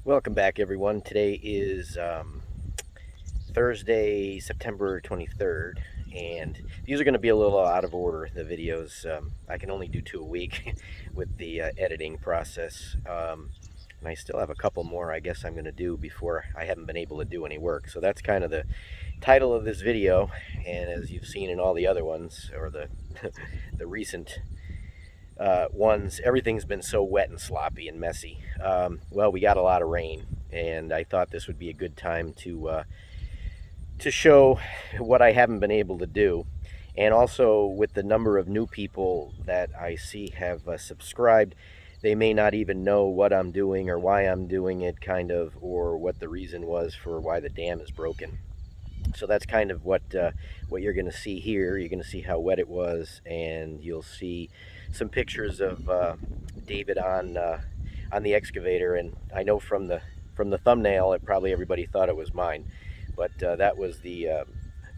Welcome back, everyone. Today is Thursday, September 23rd, and these are going to be a little out of order. The videos, I can only do 2 a week with the editing process, and I still have a couple more I guess I'm going to do before I haven't been able to do any work. So that's kind of the title of this video, and as you've seen in all the other ones, or the, the recent ones, everything's been so wet and sloppy and messy. Well, we got a lot of rain, and I thought this would be a good time to show what I haven't been able to do. And also, with the number of new people that I see have subscribed, they may not even know what I'm doing or why I'm doing it, kind of, or what the reason was for why the dam is broken. So that's kind of what you're going to see here. You're going to see how wet it was, and you'll see some pictures of David on the excavator. And I know from the thumbnail, it probably everybody thought it was mine, but that was the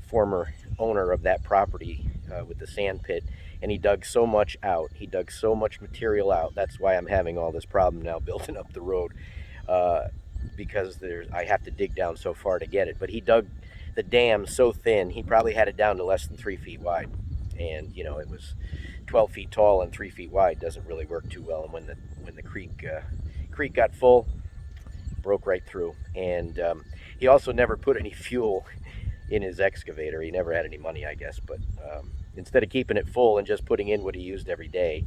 former owner of that property with the sand pit, and he dug so much out. He dug so much material out. That's why I'm having all this problem now building up the road, because I have to dig down so far to get it. But he dug the dam so thin, he probably had it down to less than 3 feet wide, and you know, it was 12 feet tall and 3 feet wide. Doesn't really work too well. And when the creek got full, broke right through. And he also never put any fuel in his excavator. He never had any money, I guess. But instead of keeping it full and just putting in what he used every day,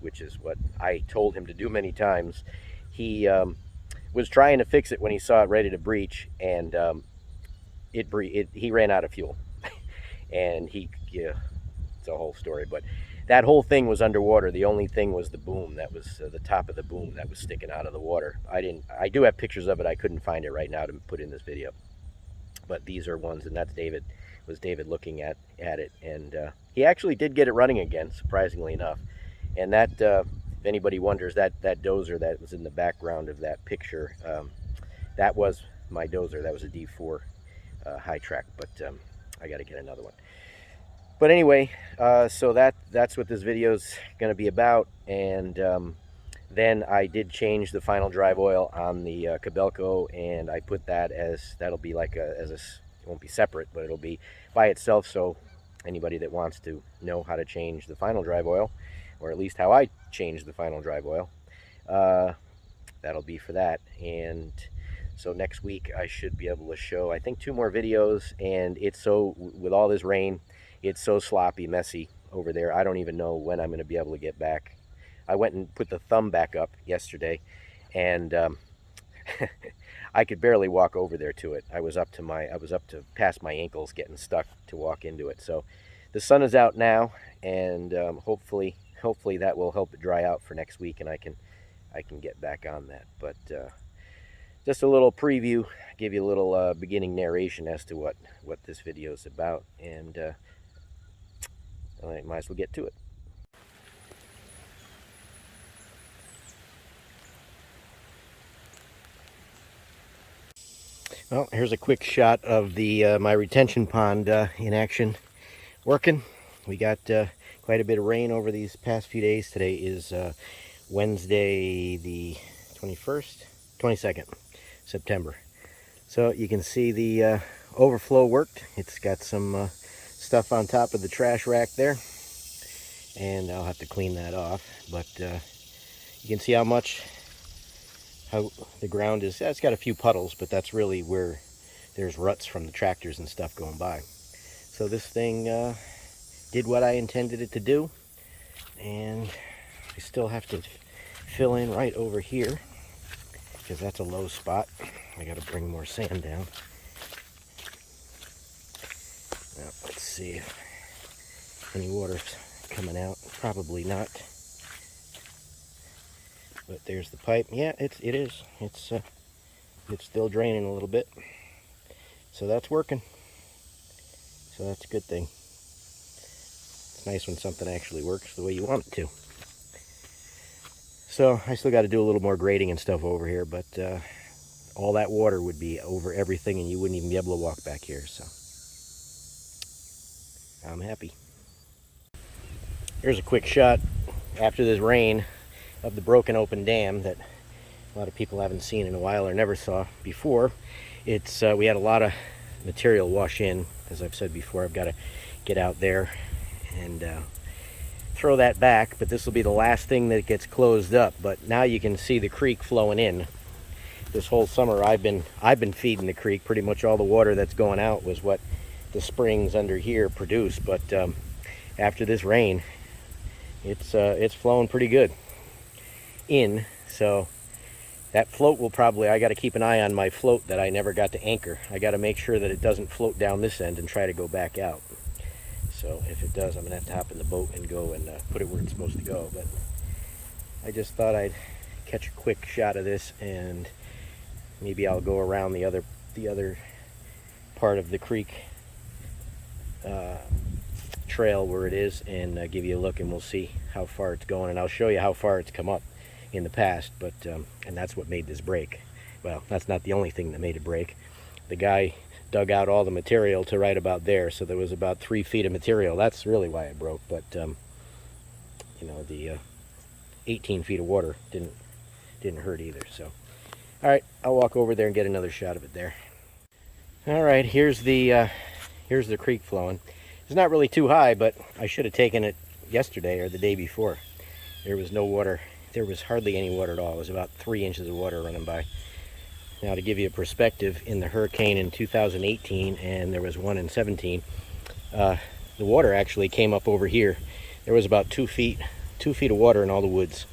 which is what I told him to do many times, he was trying to fix it when he saw it ready to breach, and he ran out of fuel. And it's a whole story, but that whole thing was underwater. The only thing was the boom. That was the top of the boom that was sticking out of the water. I do have pictures of it. I couldn't find it right now to put in this video, but these are ones, and that's David looking at it, and he actually did get it running again, surprisingly enough. And that, if anybody wonders, that dozer that was in the background of that picture, that was my dozer. That was a D4 high track, but I got to get another one. But anyway, so that's what this video's going to be about. And then I did change the final drive oil on the Kobelco, and I put that that'll be like it won't be separate, but it'll be by itself. So anybody that wants to know how to change the final drive oil, or at least how I change the final drive oil, that'll be for that. And so next week I should be able to show, I think, 2 more videos. And with all this rain, it's so sloppy, messy over there. I don't even know when I'm going to be able to get back. I went and put the thumb back up yesterday, and I could barely walk over there to it. I was up to past my ankles, getting stuck to walk into it. So the sun is out now, and hopefully that will help it dry out for next week, and I can get back on that. But just a little preview, give you a little beginning narration as to what this video is about, and I might as well get to it. Well, here's a quick shot of my retention pond in action, working. We got quite a bit of rain over these past few days. Today is Wednesday the 22nd September. So you can see the overflow worked. It's got some stuff on top of the trash rack there, and I'll have to clean that off. But you can see how the ground is. It's got a few puddles, but that's really where there's ruts from the tractors and stuff going by. So this thing did what I intended it to do, and I still have to fill in right over here because that's a low spot. I got to bring more sand down. Now, let's see if any water's coming out. Probably not. But there's the pipe. Yeah, it is. It's still draining a little bit. So that's working. So that's a good thing. It's nice when something actually works the way you want it to. So I still got to do a little more grading and stuff over here, but all that water would be over everything, and you wouldn't even be able to walk back here. So I'm happy. Here's a quick shot after this rain of the broken open dam that a lot of people haven't seen in a while or never saw before. It's we had a lot of material wash in. As I've said before, I've got to get out there and throw that back, but this will be the last thing that gets closed up. But now you can see the creek flowing in. This whole summer I've been feeding the creek. Pretty much all the water that's going out was what the springs under here produce, but after this rain, it's flowing pretty good in. So that float will probably, I got to keep an eye on my float that I never got to anchor. I got to make sure that it doesn't float down this end and try to go back out. So if it does, I'm gonna have to hop in the boat and go and put it where it's supposed to go. But I just thought I'd catch a quick shot of this, and maybe I'll go around the other part of the creek trail where it is and give you a look, and we'll see how far it's going, and I'll show you how far it's come up in the past. But and that's what made this break. Well, that's not the only thing that made it break. The guy dug out all the material to right about there, so there was about 3 feet of material. That's really why it broke. But you know, the 18 feet of water didn't hurt either. So all right, I'll walk over there and get another shot of it there. All right, here's the creek flowing. It's not really too high, but I should have taken it yesterday or the day before. There was no water. There was hardly any water at all. It was about 3 inches of water running by. Now, to give you a perspective, in the hurricane in 2018, and there was one in 17, the water actually came up over here. There was about 2 feet of water in all the woods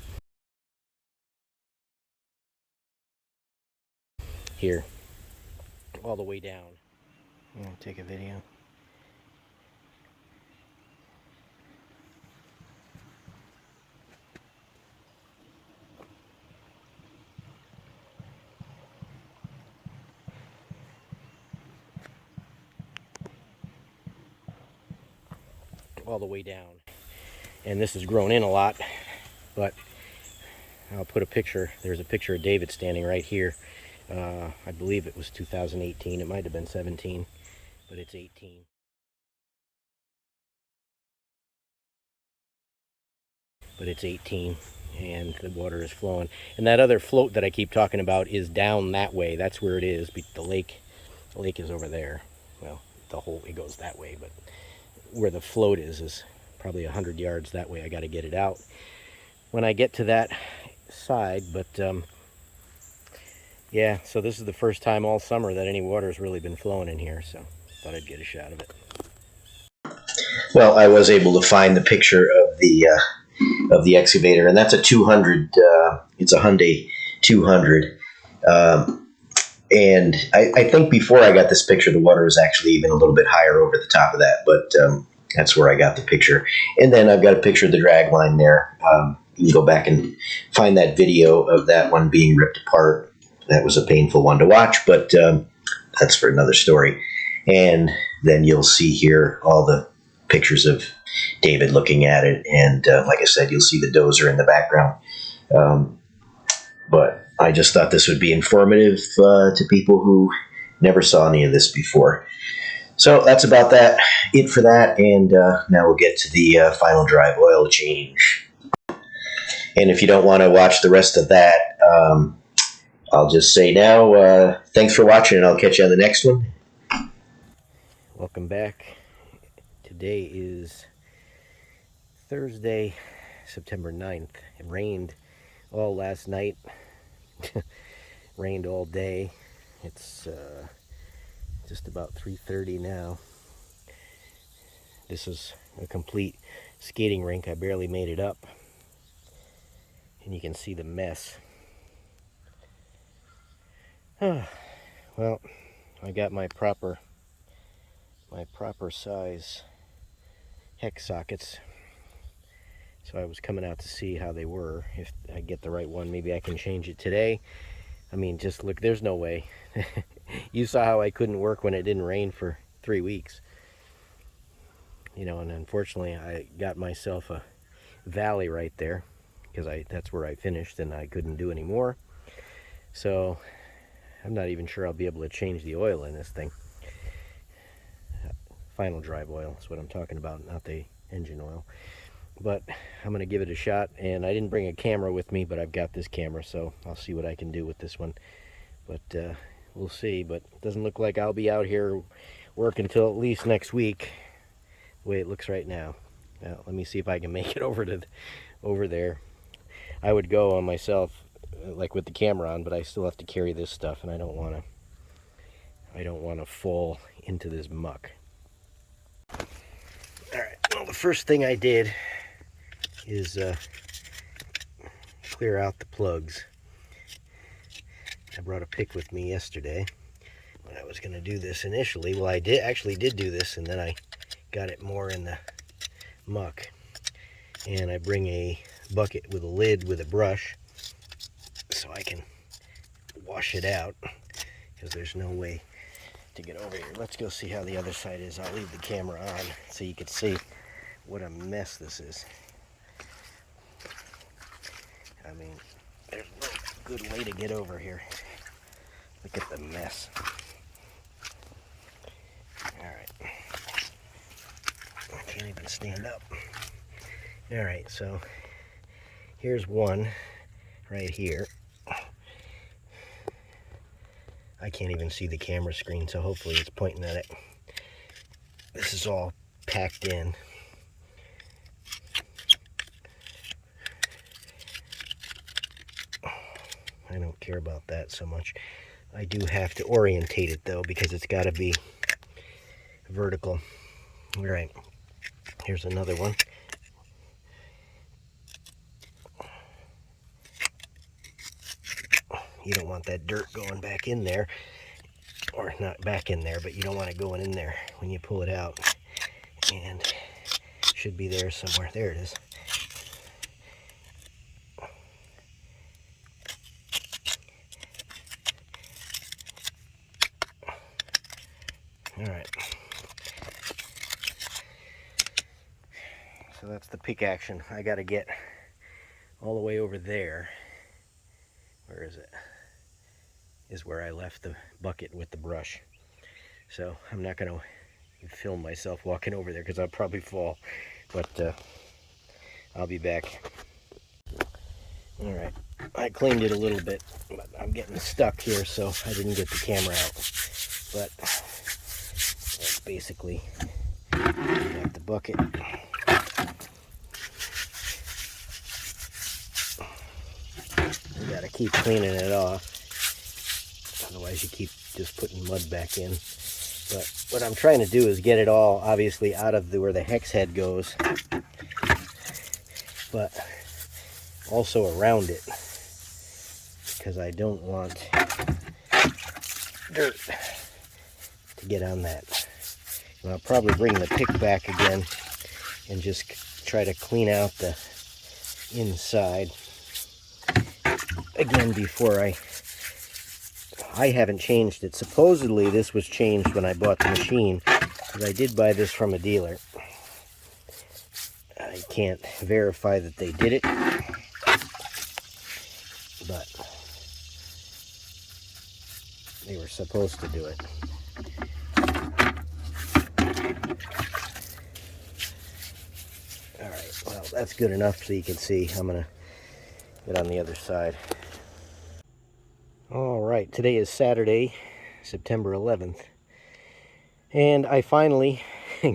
here, all the way down. I'm gonna take a video. All the way down, and this has grown in a lot, but I'll put a picture. There's a picture of David standing right here. I believe it was 2018. It might have been 17, but it's 18. But it's 18, and the water is flowing. And that other float that I keep talking about is down that way. That's where it is. The lake is over there. Well, it goes that way, but where the float is probably 100 yards that way. I got to get it out when I get to that side. But yeah, so this is the first time all summer that any water has really been flowing in here, so thought I'd get a shot of it. Well, I was able to find the picture of the excavator, and that's a 200. It's a Hyundai 200. And I think before I got this picture, the water was actually even a little bit higher over the top of that, but that's where I got the picture. And then I've got a picture of the drag line there. You can go back and find that video of that one being ripped apart. That was a painful one to watch, but that's for another story. And then you'll see here all the pictures of David looking at it. And like I said, you'll see the dozer in the background. But I just thought this would be informative to people who never saw any of this before. So that's about it for that. And now we'll get to the final drive oil change. And if you don't want to watch the rest of that, I'll just say now, thanks for watching, and I'll catch you on the next one. Welcome back. Today is Thursday, September 9th. It rained all last night. Rained all day. It's just about 3:30 now. This is a complete skating rink. I barely made it up, and you can see the mess. Well, I got my proper size hex sockets, so I was coming out to see how they were. If I get the right one, maybe I can change it today. I mean, just look, there's no way. You saw how I couldn't work when it didn't rain for 3 weeks. You know, and unfortunately I got myself a valley right there, because that's where I finished, and I couldn't do any more. So I'm not even sure I'll be able to change the oil in this thing. Final drive oil is what I'm talking about, not the engine oil. but I'm gonna give it a shot. And I didn't bring a camera with me, but I've got this camera, so I'll see what I can do with this one. But we'll see. But it doesn't look like I'll be out here working until at least next week, the way it looks right now. Now, let me see if I can make it over there. I would go on myself, like with the camera on, but I still have to carry this stuff, and I don't want to fall into this muck. All right. Well, the first thing I did is clear out the plugs. I brought a pick with me yesterday when I was going to do this initially. Well, I actually did do this, and then I got it more in the muck. And I bring a bucket with a lid with a brush so I can wash it out, because there's no way to get over here. Let's go see how the other side is. I'll leave the camera on so you can see what a mess this is. I mean, there's no good way to get over here. Look at the mess. Alright. I can't even stand up. Alright, so here's one right here. I can't even see the camera screen, so hopefully it's pointing at it. This is all packed in. I don't care about that so much. I do have to orientate it though, because it's got to be vertical. All right, here's another one. You don't want that dirt going back in there, or not back in there, but you don't want it going in there when you pull it out. And it should be there somewhere. There it is. All right. So that's the pick action. I got to get all the way over there. Where is it? Is where I left the bucket with the brush. So I'm not going to film myself walking over there, because I'll probably fall. But I'll be back. All right. I cleaned it a little bit, but I'm getting stuck here, so I didn't get the camera out. But that's basically got the bucket. You gotta keep cleaning it off, otherwise you keep just putting mud back in. But what I'm trying to do is get it all obviously out of where the hex head goes, but also around it, because I don't want dirt to get on that. And I'll probably bring the pick back again and just try to clean out the inside again before I haven't changed it. Supposedly this was changed when I bought the machine, because I did buy this from a dealer. I can't verify that they did it, but they were supposed to do it. Alright, well, that's good enough so you can see. I'm going to get on the other side. Alright, today is Saturday, September 11th, and I finally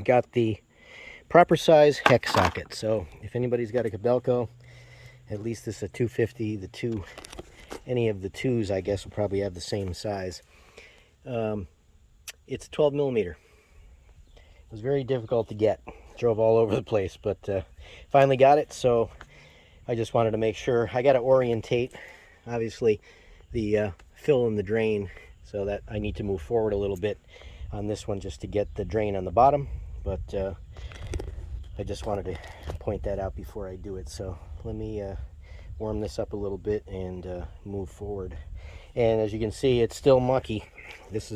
got the proper size hex socket. So if anybody's got a Kobelco, at least this is a 250, any of the twos I guess will probably have the same size. It's 12 millimeter. It was very difficult to get. Drove all over the place, but finally got it. So I just wanted to make sure. I got to orientate, obviously, the fill in the drain, so that I need to move forward a little bit on this one just to get the drain on the bottom. But I just wanted to point that out before I do it. So let me warm this up a little bit and move forward. And as you can see, it's still mucky. This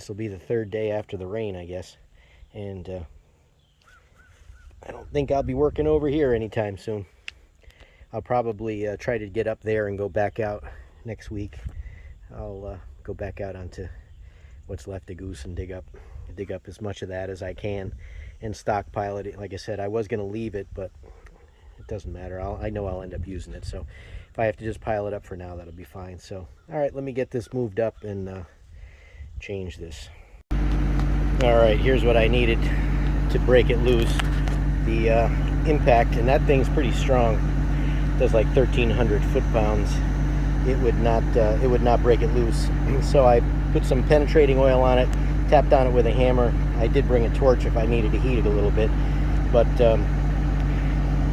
will be the third day after the rain, I guess. And I don't think I'll be working over here anytime soon. I'll probably try to get up there and go back out next week. I'll go back out onto what's left of Goose and dig up as much of that as I can, and stockpile it. Like I said, I was going to leave it, but it doesn't matter. I know I'll end up using it. So if I have to just pile it up for now, that'll be fine. So, all right, let me get this moved up and change this. All right, here's what I needed to break it loose. The impact, and that thing's pretty strong. It does like 1,300 foot-pounds. It would not break it loose. So I put some penetrating oil on it, tapped on it with a hammer. I did bring a torch if I needed to heat it a little bit, but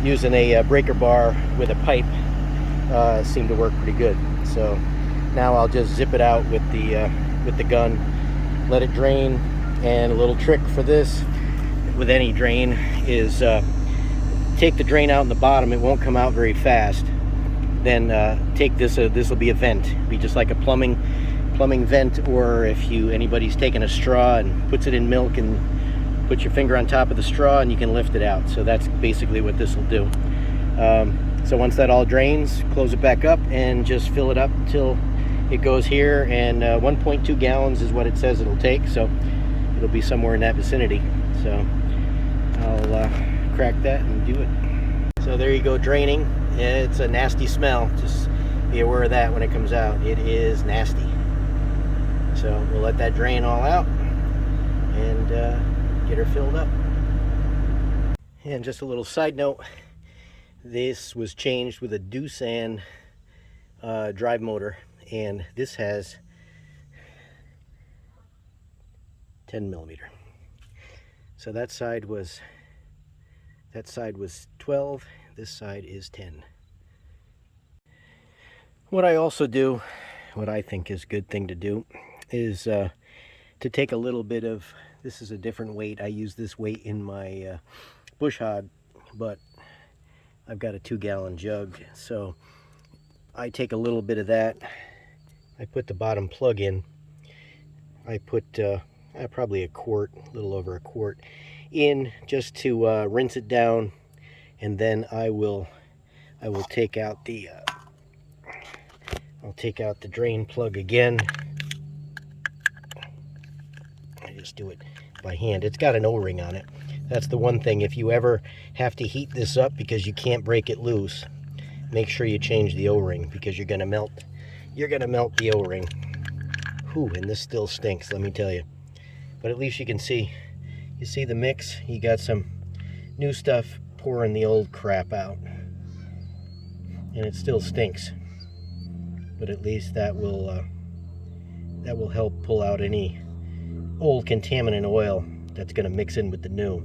using a breaker bar with a pipe seemed to work pretty good. So now I'll just zip it out with the gun, let it drain. And a little trick for this with any drain is take the drain out in the bottom. It won't come out very fast. Then take this will be a vent. It'll be just like a plumbing vent, or if anybody's taken a straw and puts it in milk and put your finger on top of the straw and you can lift it out. So that's basically what this will do. So once that all drains, close it back up and just fill it up until it goes here, and 1.2 gallons is what it says it'll take, so it'll be somewhere in that vicinity. So I'll crack that and do it. So there you go, draining. It's a nasty smell. Just be aware of that when it comes out. It is nasty. So we'll let that drain all out and get her filled up. And just a little side note, this was changed with a Doosan drive motor, and this has 10 millimeter. So that side was 12, this side is 10. What I also do, what I think is a good thing to do, is to take a little bit of, this is a different weight. I use this weight in my bush hog, but I've got a 2-gallon jug, so I take a little bit of that. I put the bottom plug in. I put probably a quart, a little over a quart in, just to rinse it down, and then I will take out the drain plug again. I just do it by hand. It's got an O-ring on it. That's the one thing. If you ever have to heat this up because you can't break it loose, make sure you change the O-ring, because you're gonna melt the O-ring. Whew, and this still stinks, let me tell you. But at least you can see, you see the mix. You got some new stuff pouring the old crap out, and it still stinks. But at least that will help pull out any old contaminant oil that's going to mix in with the new.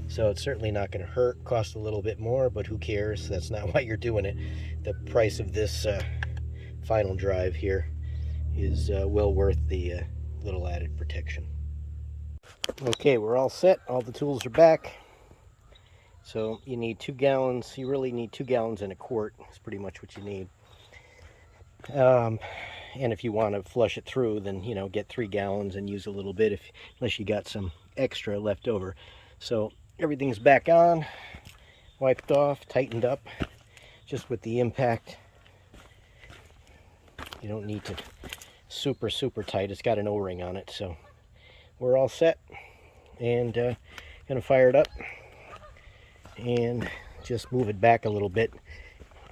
So it's certainly not going to hurt. Cost a little bit more, but who cares? That's not why you're doing it. The price of this final drive here is well worth the little added protection. Okay, we're all set. All the tools are back. So you need 2 gallons. You really need 2 gallons and a quart. That's pretty much what you need. And if you want to flush it through, then, you know, get 3 gallons and use a little bit, unless you got some extra left over. So everything's back on, wiped off, tightened up, just with the impact. You don't need to super tight. It's got an O-ring on it, so we're all set. And gonna fire it up and just move it back a little bit.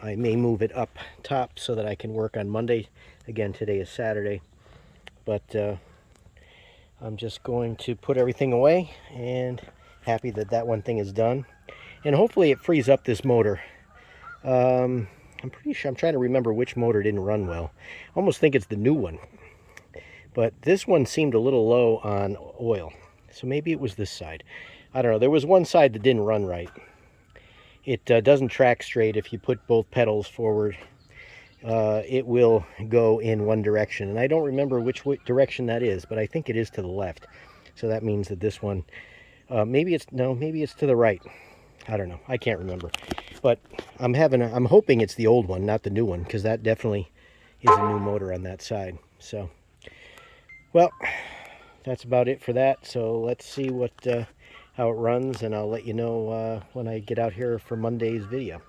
I may move it up top so that I can work on Monday. Again, today is Saturday, but I'm just going to put everything away, and happy that that one thing is done. And hopefully it frees up this motor. I'm pretty sure, I'm trying to remember which motor didn't run well. I almost think it's the new one, but this one seemed a little low on oil, so maybe it was this side. I don't know. There was one side that didn't run right. It doesn't track straight. If you put both pedals forward, it will go in one direction, and I don't remember which direction that is, but I think it is to the left. So that means that this one, maybe it's to the right. I don't know. I can't remember, but I'm hoping it's the old one, not the new one, because that definitely is a new motor on that side. So, well, that's about it for that. So let's see how it runs, and I'll let you know when I get out here for Monday's video.